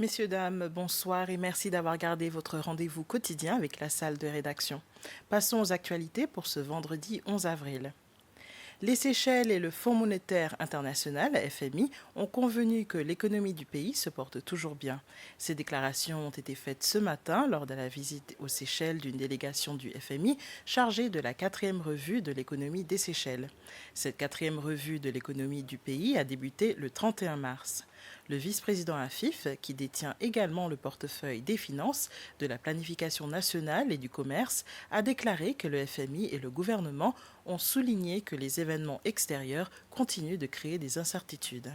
Messieurs, dames, bonsoir et merci d'avoir gardé votre rendez-vous quotidien avec la salle de rédaction. Passons aux actualités pour ce vendredi 11 avril. Les Seychelles et le Fonds monétaire international, FMI, ont convenu que l'économie du pays se porte toujours bien. Ces déclarations ont été faites ce matin lors de la visite aux Seychelles d'une délégation du FMI chargée de la 4e revue de l'économie des Seychelles. Cette 4e revue de l'économie du pays a débuté le 31 mars. Le vice-président AFIF, qui détient également le portefeuille des finances, de la planification nationale et du commerce, a déclaré que le FMI et le gouvernement ont souligné que les événements extérieurs continuent de créer des incertitudes.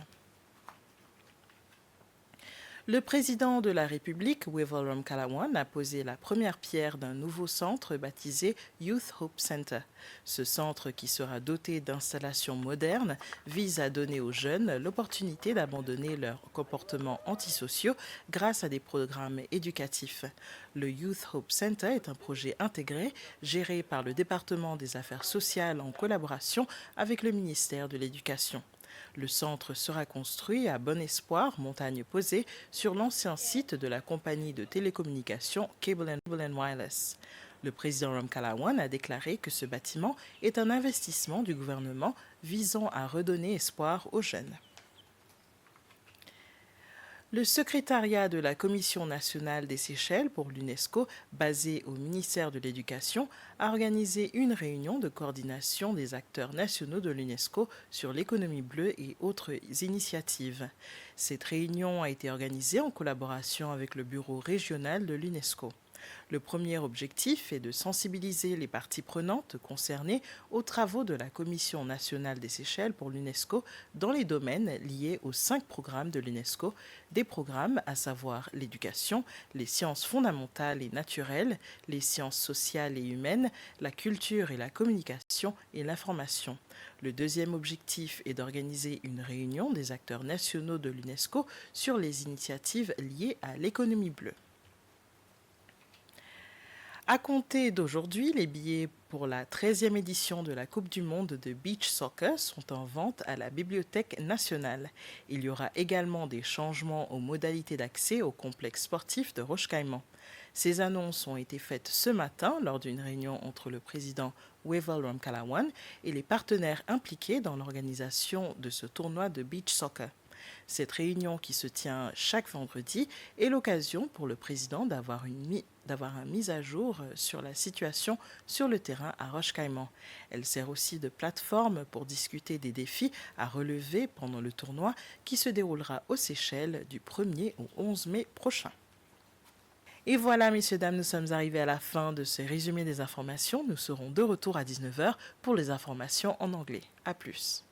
Le président de la République, Wavell Ramkalawan, a posé la première pierre d'un nouveau centre baptisé Youth Hope Center. Ce centre, qui sera doté d'installations modernes, vise à donner aux jeunes l'opportunité d'abandonner leurs comportements antisociaux grâce à des programmes éducatifs. Le Youth Hope Center est un projet intégré géré par le département des affaires sociales en collaboration avec le ministère de l'Éducation. Le centre sera construit à Bon Espoir, montagne posée, sur l'ancien site de la compagnie de télécommunications Cable & Wireless. Le président Ramkalawan a déclaré que ce bâtiment est un investissement du gouvernement visant à redonner espoir aux jeunes. Le secrétariat de la Commission nationale des Seychelles pour l'UNESCO, basé au ministère de l'Éducation, a organisé une réunion de coordination des acteurs nationaux de l'UNESCO sur l'économie bleue et autres initiatives. Cette réunion a été organisée en collaboration avec le bureau régional de l'UNESCO. Le premier objectif est de sensibiliser les parties prenantes concernées aux travaux de la Commission nationale des Seychelles pour l'UNESCO dans les domaines liés aux 5 programmes de l'UNESCO, des programmes à savoir l'éducation, les sciences fondamentales et naturelles, les sciences sociales et humaines, la culture et la communication et l'information. Le deuxième objectif est d'organiser une réunion des acteurs nationaux de l'UNESCO sur les initiatives liées à l'économie bleue. À compter d'aujourd'hui, les billets pour la 13e édition de la Coupe du monde de beach soccer sont en vente à la Bibliothèque nationale. Il y aura également des changements aux modalités d'accès au complexe sportif de Roche-Caïman. Ces annonces ont été faites ce matin lors d'une réunion entre le président Wavell Ramkalawan et les partenaires impliqués dans l'organisation de ce tournoi de beach soccer. Cette réunion, qui se tient chaque vendredi, est l'occasion pour le président d'avoir une mise à jour sur la situation sur le terrain à Roche-Caïman. Elle sert aussi de plateforme pour discuter des défis à relever pendant le tournoi qui se déroulera aux Seychelles du 1er au 11 mai prochain. Et voilà, messieurs, dames, nous sommes arrivés à la fin de ce résumé des informations. Nous serons de retour à 19h pour les informations en anglais. À plus.